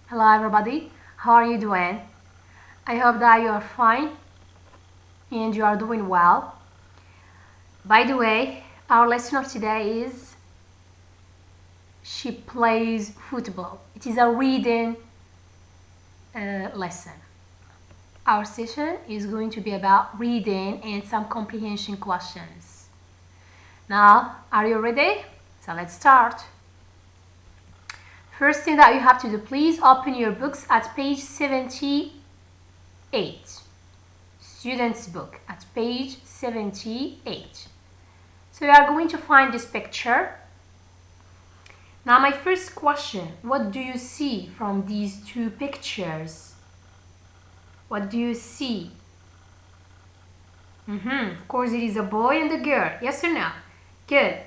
Hello everybody, how are you doing? I hope that you are fine and you are doing well. By the way, our lesson of today is She plays football. It is a reading lesson. Our session is going to be about reading and some comprehension questions. Now, are you ready? So let's start. First thing that you have to do, please open your books at page 78. Student's book at page 78. So we are going to find this picture. Now my first question, what do you see from these two pictures? What do you see? Of course it is a boy and a girl. Yes or no? Good.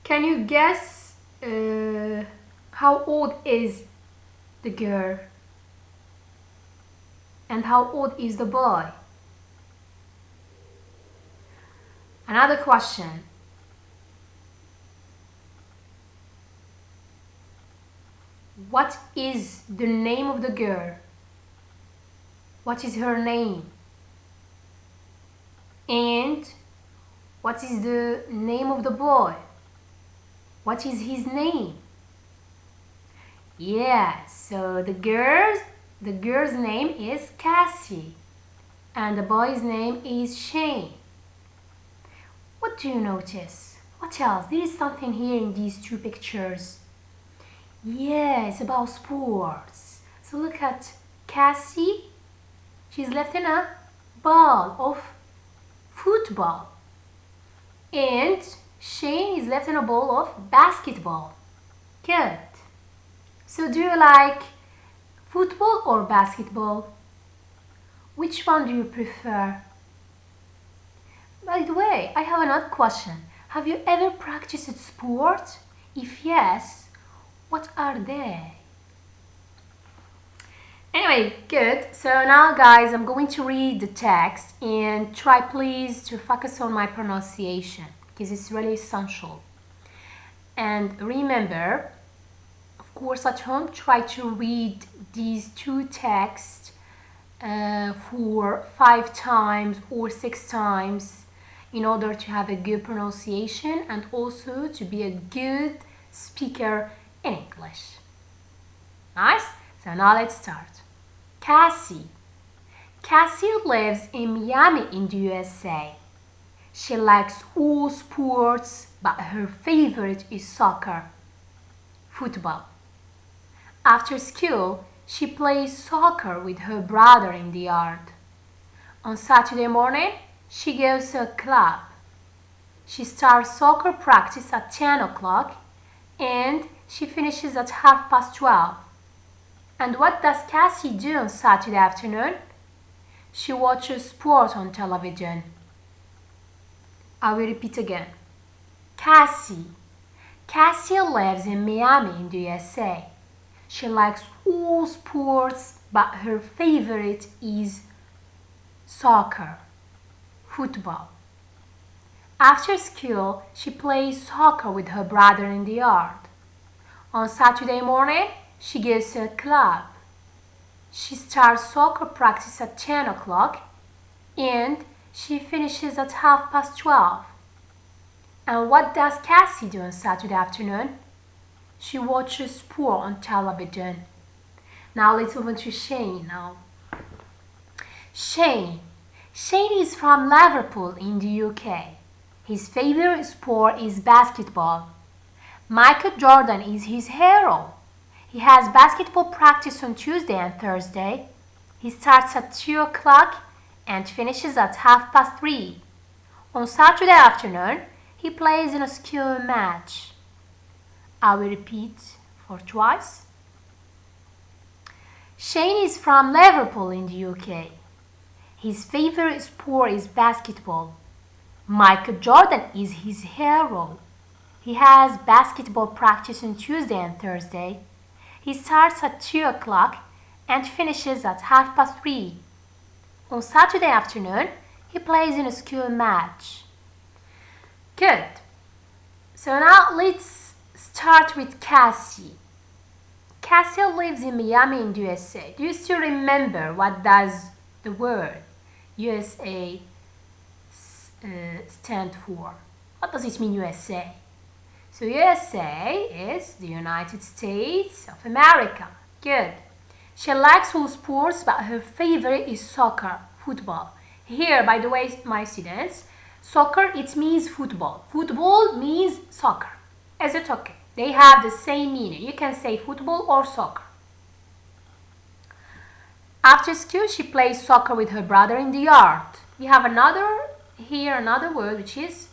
Can you guess how old is the girl? And how old is the boy? Another question. What is the name of the girl? What is her name? And what is the name of the boy? What is his name? Yeah, so the girl's name is Cassie and the boy's name is Shane. What do you notice? What else? There is something here in these two pictures. Yeah, it's about sports. So look at Cassie. She's lifting a ball of football. And Shane is lifting a ball of basketball. Good. So do you like football or basketball? Which one do you prefer? By the way, I have another question. Have you ever practiced sport? If yes, what are they? Anyway, good. So now guys, I'm going to read the text and try please to focus on my pronunciation because it's really essential. And remember, of course at home, try to read these two texts for 5 times or 6 times in order to have a good pronunciation and also to be a good speaker in English. Nice? So now let's start. Cassie. Cassie lives in Miami in the USA. She likes all sports, but her favorite is soccer, football. After school, she plays soccer with her brother in the yard. On Saturday morning, she goes to a club. She starts soccer practice at 10 o'clock and she finishes at 12:30. And what does Cassie do on Saturday afternoon? She watches sport on television. I will repeat again. Cassie. Cassie lives in Miami in the USA. She likes all sports, but her favorite is soccer, football. After school, she plays soccer with her brother in the yard. On Saturday morning, she goes to a club. She starts soccer practice at 10 o'clock and she finishes at 12:30. And what does Cassie do on Saturday afternoon? She watches sport on television. Now let's move on to Shane now. Shane. Shane is from Liverpool in the UK. His favorite sport is basketball. Michael Jordan is his hero. He has basketball practice on Tuesday and Thursday. He starts at 2 o'clock and finishes at 3:30. On Saturday afternoon, he plays in a school match. I will repeat for twice. Shane is from Liverpool in the UK. His favorite sport is basketball. Michael Jordan is his hero. He has basketball practice on Tuesday and Thursday. He starts at 2 o'clock and finishes at 3:30. On Saturday afternoon, he plays in a school match. Good. So now let's start with Cassie. Cassie lives in Miami in the USA. Do you still remember what does the word USA stand for? What does it mean, USA? So USA is the United States of America. Good. She likes all sports, but her favorite is soccer, football. Here, by the way, my students, soccer, it means football. Football means soccer. Is it okay? They have the same meaning. You can say football or soccer. After school, she plays soccer with her brother in the yard. We have another word, which is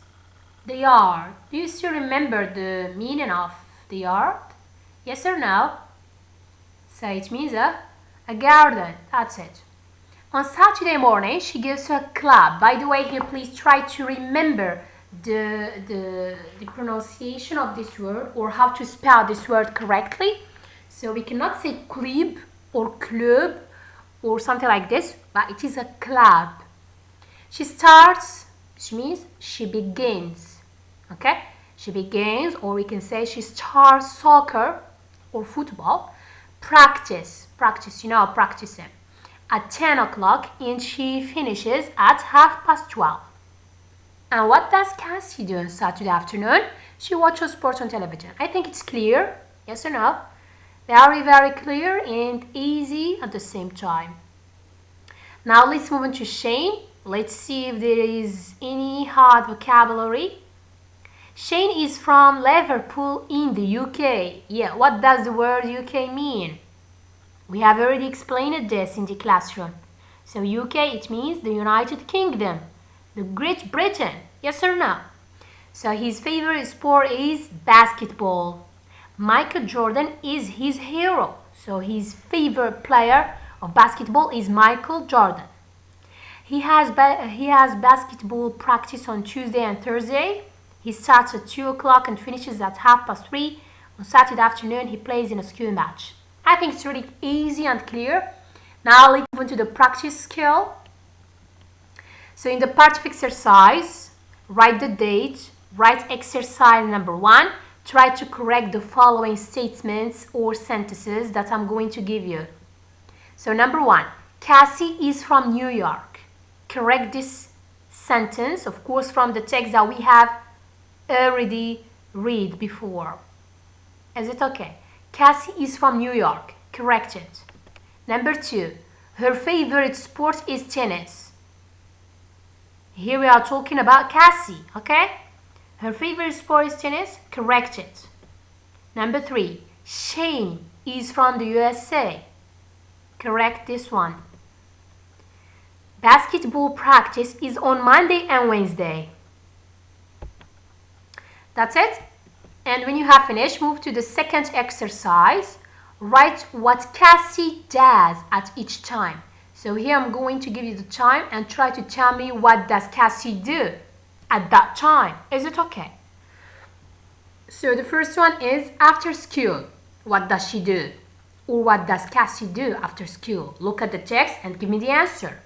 the yard. Do you still remember the meaning of the yard? Yes or no? So it means a garden. That's it. On Saturday morning, she goes to a club. By the way, here please try to remember the pronunciation of this word or how to spell this word correctly. So we cannot say club or club or something like this, but it is a club. She starts, which means she begins. Okay? She begins, or we can say she starts soccer or football. Practicing at 10 o'clock, and she finishes at 12:30. And what does Cassie do on Saturday afternoon? She watches sports on television. I think it's clear. Yes or no? Very, very clear and easy at the same time. Now let's move on to Shane. Let's see if there is any hard vocabulary. Shane is from Liverpool in the UK. Yeah, what does the word UK mean? We have already explained this in the classroom. So UK, it means the United Kingdom, the Great Britain. Yes or no? So his favorite sport is basketball. Michael Jordan is his hero. So his favorite player of basketball is Michael Jordan. He has basketball practice on Tuesday and Thursday. He starts at 2 o'clock and finishes at 3:30. On Saturday afternoon, he plays in a school match. I think it's really easy and clear. Now let's move on to the practice skill. So in the part of exercise, write the date, write exercise number 1. Try to correct the following statements or sentences that I'm going to give you. So number 1, Cassie is from New York. Correct this sentence, of course, from the text that we have already read before. Is it okay? Cassie is from New York. Correct it. Number 2, her favorite sport is tennis. Here we are talking about Cassie, okay? Her favorite sport is tennis. Correct it. Number 3, Shane is from the USA. Correct this one. Basketball practice is on Monday and Wednesday. That's it. And when you have finished, move to the second exercise. Write what Cassie does at each time. So here I'm going to give you the time and try to tell me what does Cassie do at that time. Is it okay? So the first one is after school. What does she do? Or what does Cassie do after school? Look at the text and give me the answer.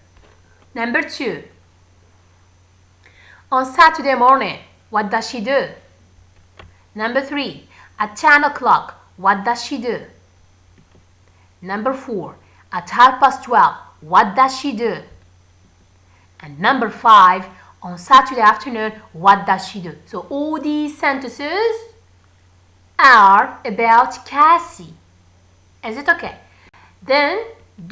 Number 2. On Saturday morning, what does she do? Number 3. At 10 o'clock, what does she do? Number 4. At 12:30, what does she do? And number 5. On Saturday afternoon, what does she do? So all these sentences are about Cassie. Is it okay? Then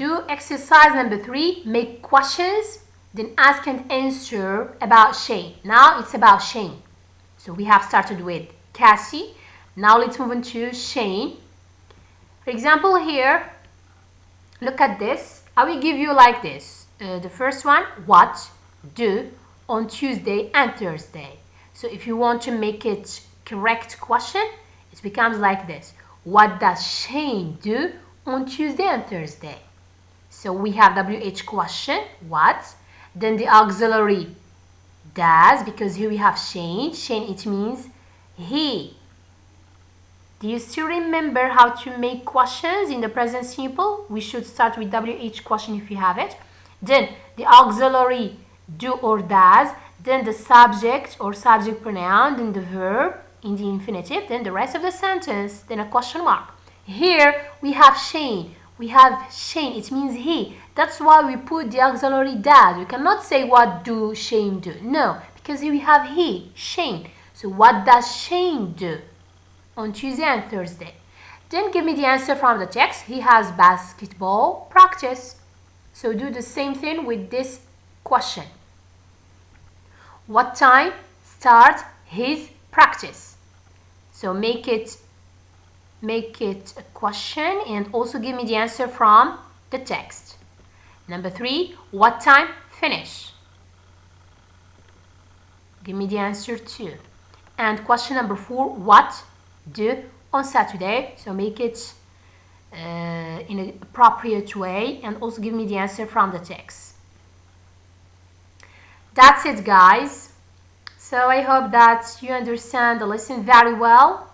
do exercise number 3. Make questions, then ask and answer about Shane. Now it's about Shane. So we have started with Cassie. Now let's move on to Shane. For example, here, look at this. I will give you like this. The first one, what do on Tuesday and Thursday. So if you want to make it correct question, it becomes like this. What does Shane do on Tuesday and Thursday? So we have WH question, what? Then the auxiliary does, because here we have Shane. Shane, it means he. Do you still remember how to make questions in the present simple? We should start with WH question if you have it. Then the auxiliary do or does, then the subject or subject pronoun, then the verb in the infinitive, then the rest of the sentence, then a question mark. Here we have Shane. We have Shane. It means he. That's why we put the auxiliary dad. We cannot say what do Shane do. No, because here we have he, Shane. So what does Shane do on Tuesday and Thursday? Then give me the answer from the text. He has basketball practice. So do the same thing with this question. What time starts his practice? So make it a question and also give me the answer from the text. Number 3, what time finish? Give me the answer too. And question number 4, what do on Saturday? So make it in an appropriate way and also give me the answer from the text. That's it, guys. So I hope that you understand the lesson very well.